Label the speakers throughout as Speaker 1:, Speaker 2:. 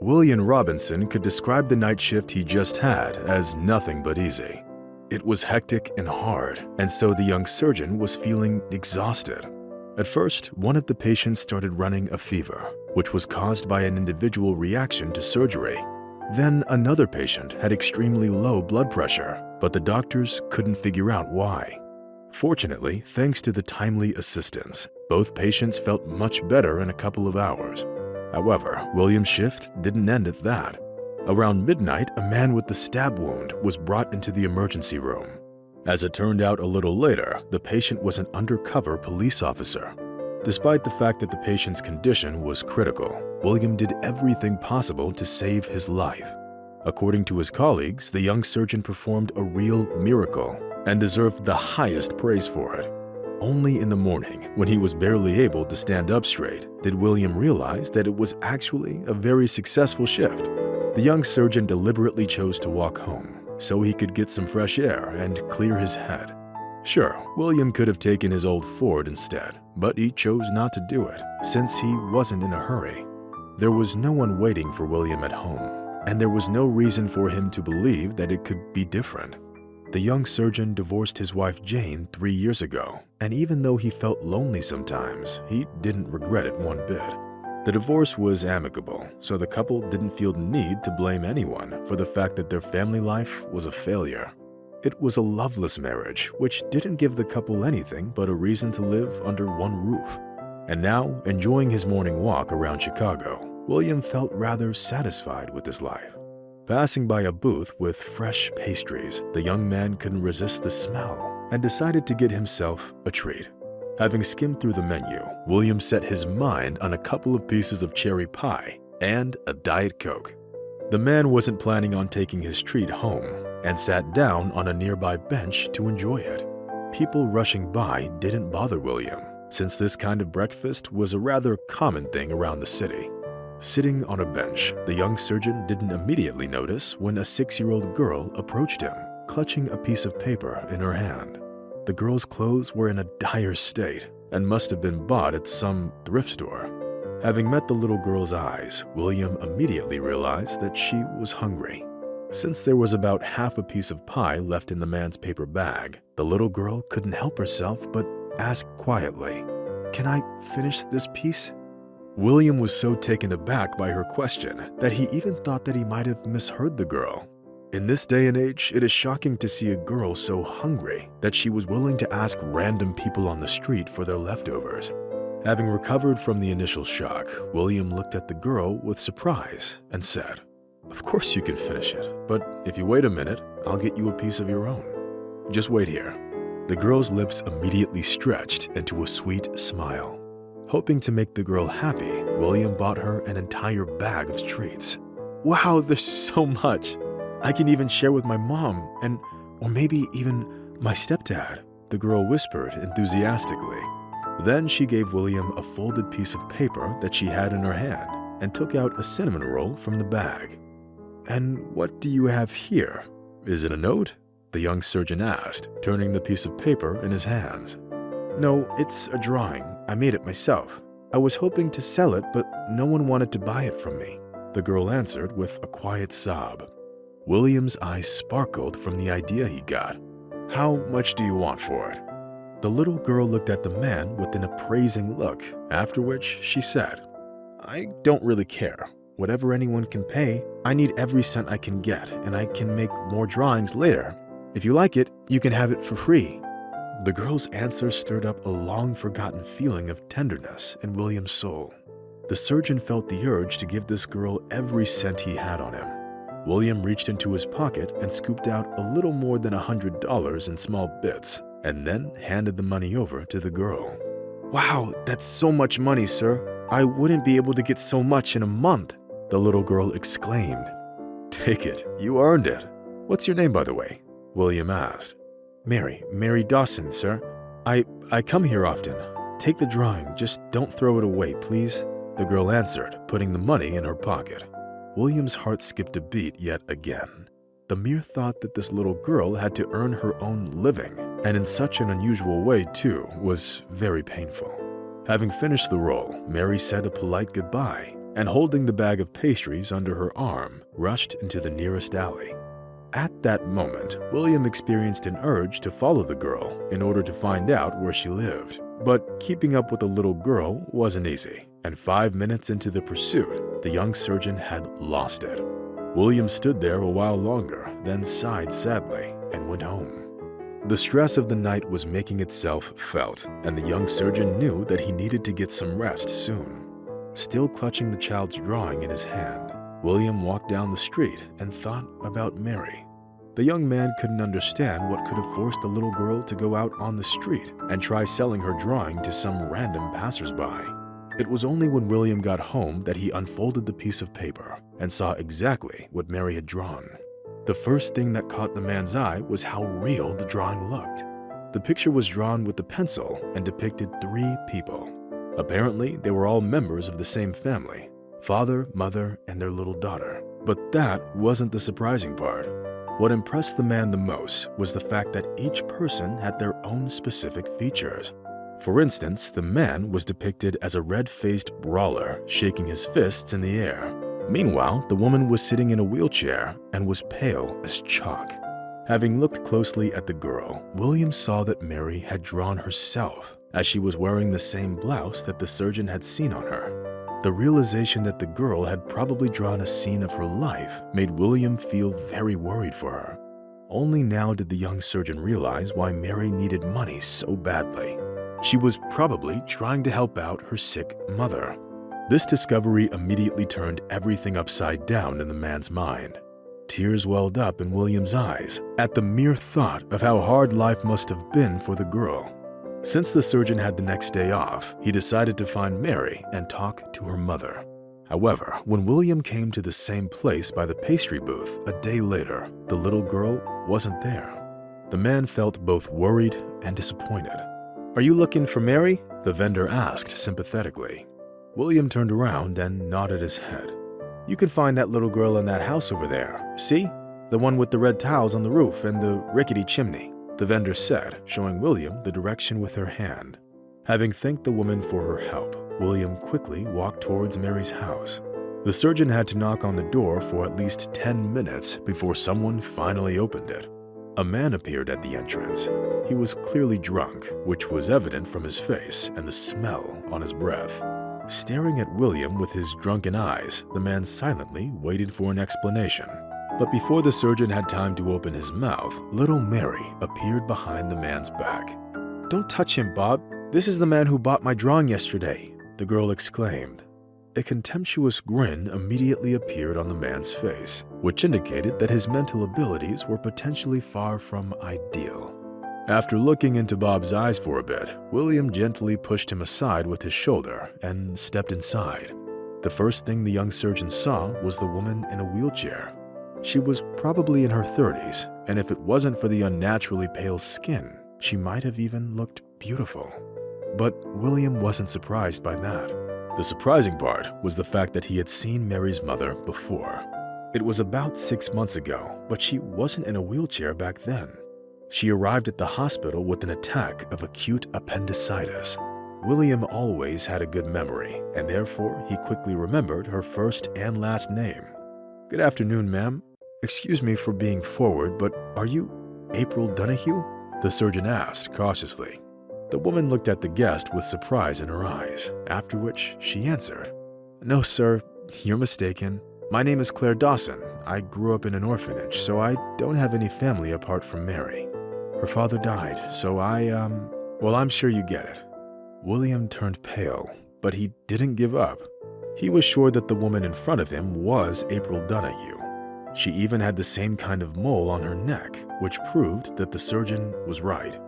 Speaker 1: William Robinson could describe the night shift he just had as nothing but easy. It was hectic and hard, and so the young surgeon was feeling exhausted. At first, one of the patients started running a fever, which was caused by an individual reaction to surgery. Then another patient had extremely low blood pressure, but the doctors couldn't figure out why. Fortunately, thanks to the timely assistance, both patients felt much better in a couple of hours. However, William's shift didn't end at that. Around midnight, a man with a stab wound was brought into the emergency room. As it turned out a little later, the patient was an undercover police officer. Despite the fact that the patient's condition was critical, William did everything possible to save his life. According to his colleagues, the young surgeon performed a real miracle and deserved the highest praise for it. Only in the morning, when he was barely able to stand up straight, did William realize that it was actually a very successful shift. The young surgeon deliberately chose to walk home so he could get some fresh air and clear his head. Sure, William could have taken his old Ford instead, but he chose not to do it since he wasn't in a hurry. There was no one waiting for William at home, and there was no reason for him to believe that it could be different. The young surgeon divorced his wife Jane 3 years ago, and even though he felt lonely sometimes, he didn't regret it one bit. The divorce was amicable, so the couple didn't feel the need to blame anyone for the fact that their family life was a failure. It was a loveless marriage, which didn't give the couple anything but a reason to live under one roof. And now, enjoying his morning walk around Chicago, William felt rather satisfied with his life. Passing by a booth with fresh pastries, the young man couldn't resist the smell and decided to get himself a treat. Having skimmed through the menu, William set his mind on a couple of pieces of cherry pie and a Diet Coke. The man wasn't planning on taking his treat home and sat down on a nearby bench to enjoy it. People rushing by didn't bother William, since this kind of breakfast was a rather common thing around the city. Sitting on a bench, the young surgeon didn't immediately notice when a 6-year-old girl approached him, clutching a piece of paper in her hand. The girl's clothes were in a dire state and must have been bought at some thrift store. Having met the little girl's eyes, William immediately realized that she was hungry. Since there was about half a piece of pie left in the man's paper bag, the little girl couldn't help herself but ask quietly, "Can I finish this piece?" William was so taken aback by her question that he even thought that he might have misheard the girl. In this day and age, it is shocking to see a girl so hungry that she was willing to ask random people on the street for their leftovers. Having recovered from the initial shock, William looked at the girl with surprise and said, "Of course you can finish it, but if you wait a minute, I'll get you a piece of your own. Just wait here." The girl's lips immediately stretched into a sweet smile. Hoping to make the girl happy, William bought her an entire bag of treats. "Wow, there's so much! I can even share with my mom or maybe even my stepdad," the girl whispered enthusiastically. Then she gave William a folded piece of paper that she had in her hand and took out a cinnamon roll from the bag. "And what do you have here? Is it a note?" the young surgeon asked, turning the piece of paper in his hands. "No, it's a drawing. I made it myself. I was hoping to sell it, but no one wanted to buy it from me," the girl answered with a quiet sob. William's eyes sparkled from the idea he got. "How much do you want for it?" The little girl looked at the man with an appraising look, after which she said, "I don't really care. Whatever anyone can pay, I need every cent I can get, and I can make more drawings later. If you like it, you can have it for free." The girl's answer stirred up a long-forgotten feeling of tenderness in William's soul. The surgeon felt the urge to give this girl every cent he had on him. William reached into his pocket and scooped out a little more than $100 in small bits, and then handed the money over to the girl. "Wow, that's so much money, sir. I wouldn't be able to get so much in a month," the little girl exclaimed. "Take it. You earned it. What's your name, by the way?" William asked. Mary Dawson, sir. I come here often. Take the drawing, just don't throw it away, please," the girl answered, putting the money in her pocket. William's heart skipped a beat yet again. The mere thought that this little girl had to earn her own living, and in such an unusual way too, was very painful. Having finished the roll, Mary said a polite goodbye and holding the bag of pastries under her arm, rushed into the nearest alley. At that moment, William experienced an urge to follow the girl in order to find out where she lived. But keeping up with the little girl wasn't easy, and 5 minutes into the pursuit, the young surgeon had lost it. William stood there a while longer, then sighed sadly and went home. The stress of the night was making itself felt, and the young surgeon knew that he needed to get some rest soon. Still clutching the child's drawing in his hand, William walked down the street and thought about Mary. The young man couldn't understand what could have forced the little girl to go out on the street and try selling her drawing to some random passersby. It was only when William got home that he unfolded the piece of paper and saw exactly what Mary had drawn. The first thing that caught the man's eye was how real the drawing looked. The picture was drawn with the pencil and depicted 3 people. Apparently, they were all members of the same family: father, mother, and their little daughter. But that wasn't the surprising part. What impressed the man the most was the fact that each person had their own specific features. For instance, the man was depicted as a red-faced brawler shaking his fists in the air. Meanwhile, the woman was sitting in a wheelchair and was pale as chalk. Having looked closely at the girl, William saw that Mary had drawn herself, as she was wearing the same blouse that the surgeon had seen on her. The realization that the girl had probably drawn a scene of her life made William feel very worried for her. Only now did the young surgeon realize why Mary needed money so badly. She was probably trying to help out her sick mother. This discovery immediately turned everything upside down in the man's mind. Tears welled up in William's eyes at the mere thought of how hard life must have been for the girl. Since the surgeon had the next day off, he decided to find Mary and talk to her mother. However, when William came to the same place by the pastry booth a day later, the little girl wasn't there. The man felt both worried and disappointed. "Are you looking for Mary?" the vendor asked sympathetically. William turned around and nodded his head. "You can find that little girl in that house over there. See? The one with the red tiles on the roof and the rickety chimney," the vendor said, showing William the direction with her hand. Having thanked the woman for her help, William quickly walked towards Mary's house. The surgeon had to knock on the door for at least 10 minutes before someone finally opened it. A man appeared at the entrance. He was clearly drunk, which was evident from his face and the smell on his breath. Staring at William with his drunken eyes, the man silently waited for an explanation. But before the surgeon had time to open his mouth, little Mary appeared behind the man's back. "Don't touch him, Bob. This is the man who bought my drawing yesterday," the girl exclaimed. A contemptuous grin immediately appeared on the man's face, which indicated that his mental abilities were potentially far from ideal. After looking into Bob's eyes for a bit, William gently pushed him aside with his shoulder and stepped inside. The first thing the young surgeon saw was the woman in a wheelchair. She was probably in her 30s, and if it wasn't for the unnaturally pale skin, she might have even looked beautiful. But William wasn't surprised by that. The surprising part was the fact that he had seen Mary's mother before. It was about 6 months ago, but she wasn't in a wheelchair back then. She arrived at the hospital with an attack of acute appendicitis. William always had a good memory, and therefore he quickly remembered her first and last name. "Good afternoon, ma'am. Excuse me for being forward, but are you April Donahue?" the surgeon asked cautiously. The woman looked at the guest with surprise in her eyes, after which she answered, "No, sir, you're mistaken. My name is Claire Dawson. I grew up in an orphanage, so I don't have any family apart from Mary. Her father died, so well, I'm sure you get it." William turned pale, but he didn't give up. He was sure that the woman in front of him was April Donahue. She even had the same kind of mole on her neck, which proved that the surgeon was right.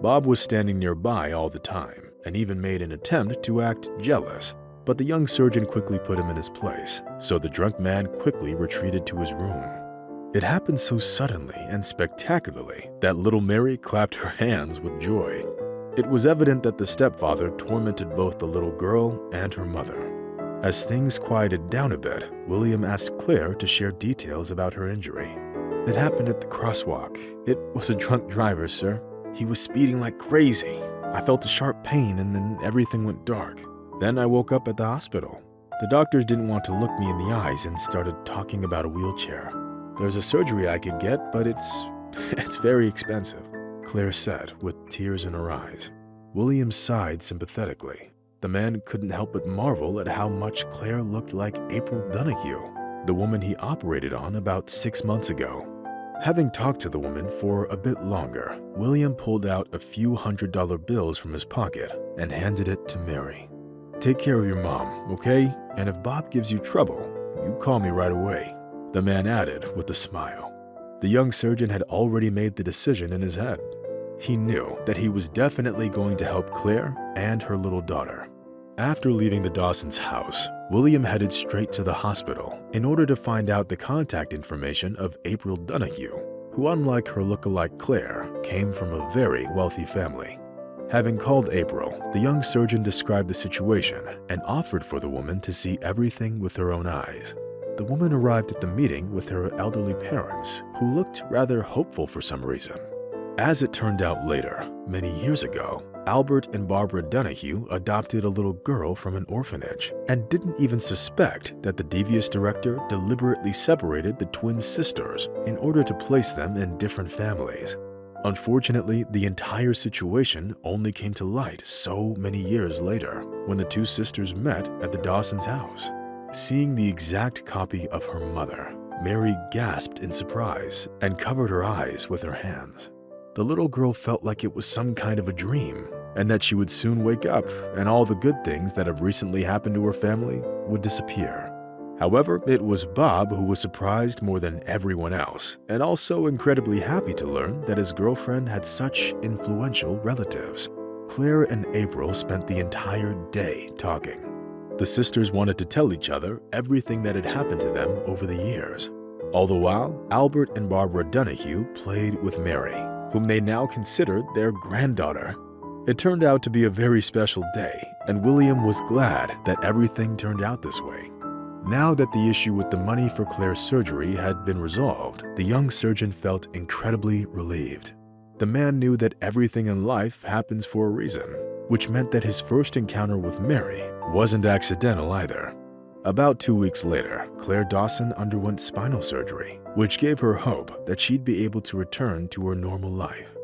Speaker 1: Bob was standing nearby all the time, and even made an attempt to act jealous, but the young surgeon quickly put him in his place, so the drunk man quickly retreated to his room. It happened so suddenly and spectacularly that little Mary clapped her hands with joy. It was evident that the stepfather tormented both the little girl and her mother. As things quieted down a bit, William asked Claire to share details about her injury. "It happened at the crosswalk. It was a drunk driver, sir. He was speeding like crazy. I felt a sharp pain and then everything went dark. Then I woke up at the hospital." The doctors didn't want to look me in the eyes and started talking about a wheelchair. There's a surgery I could get, but it's very expensive, Claire said with tears in her eyes. William sighed sympathetically. The man couldn't help but marvel at how much Claire looked like April Donahue, the woman he operated on about 6 months ago. Having talked to the woman for a bit longer, William pulled out a few $100 bills from his pocket and handed it to Mary. "Take care of your mom, okay? And if Bob gives you trouble, you call me right away," the man added with a smile. The young surgeon had already made the decision in his head. He knew that he was definitely going to help Claire and her little daughter. After leaving the Dawsons' house, William headed straight to the hospital in order to find out the contact information of April Donahue, who, unlike her look-alike Claire, came from a very wealthy family. Having called April, the young surgeon described the situation and offered for the woman to see everything with her own eyes. The woman arrived at the meeting with her elderly parents, who looked rather hopeful for some reason. As it turned out later, many years ago, Albert and Barbara Donahue adopted a little girl from an orphanage and didn't even suspect that the devious director deliberately separated the twin sisters in order to place them in different families. Unfortunately, the entire situation only came to light so many years later when the two sisters met at the Dawsons' house. Seeing the exact copy of her mother, Mary gasped in surprise and covered her eyes with her hands. The little girl felt like it was some kind of a dream, and that she would soon wake up and all the good things that have recently happened to her family would disappear. However, it was Bob who was surprised more than everyone else, and also incredibly happy to learn that his girlfriend had such influential relatives. Claire and April spent the entire day talking. The sisters wanted to tell each other everything that had happened to them over the years. All the while, Albert and Barbara Donahue played with Mary, whom they now considered their granddaughter. It turned out to be a very special day, and William was glad that everything turned out this way. Now that the issue with the money for Claire's surgery had been resolved, the young surgeon felt incredibly relieved. The man knew that everything in life happens for a reason, which meant that his first encounter with Mary wasn't accidental either. About 2 weeks later, Claire Dawson underwent spinal surgery, which gave her hope that she'd be able to return to her normal life.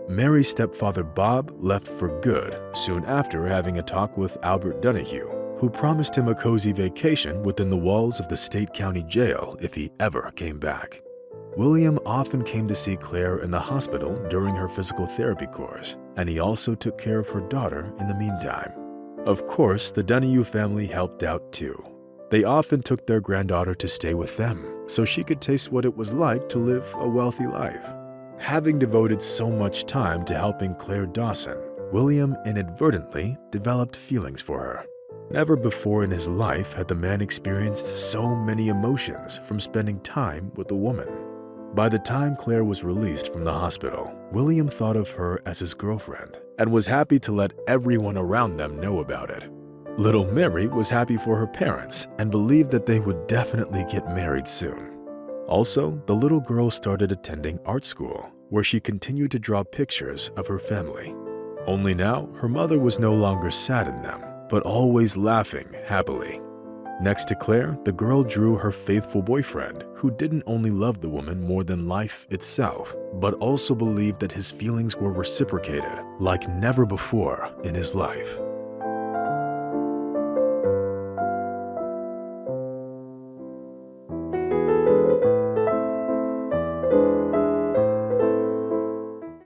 Speaker 1: Mary's stepfather Bob left for good soon after having a talk with Albert Donahue, who promised him a cozy vacation within the walls of the State County Jail if he ever came back. William often came to see Claire in the hospital during her physical therapy course, and he also took care of her daughter in the meantime. Of course, the Donahue family helped out too. They often took their granddaughter to stay with them so she could taste what it was like to live a wealthy life. Having devoted so much time to helping Claire Dawson, William inadvertently developed feelings for her. Never before in his life had the man experienced so many emotions from spending time with a woman. By the time Claire was released from the hospital, William thought of her as his girlfriend and was happy to let everyone around them know about it. Little Mary was happy for her parents and believed that they would definitely get married soon. Also, the little girl started attending art school, where she continued to draw pictures of her family. Only now, her mother was no longer sad in them, but always laughing happily. Next to Claire, the girl drew her faithful boyfriend, who didn't only love the woman more than life itself, but also believed that his feelings were reciprocated like never before in his life.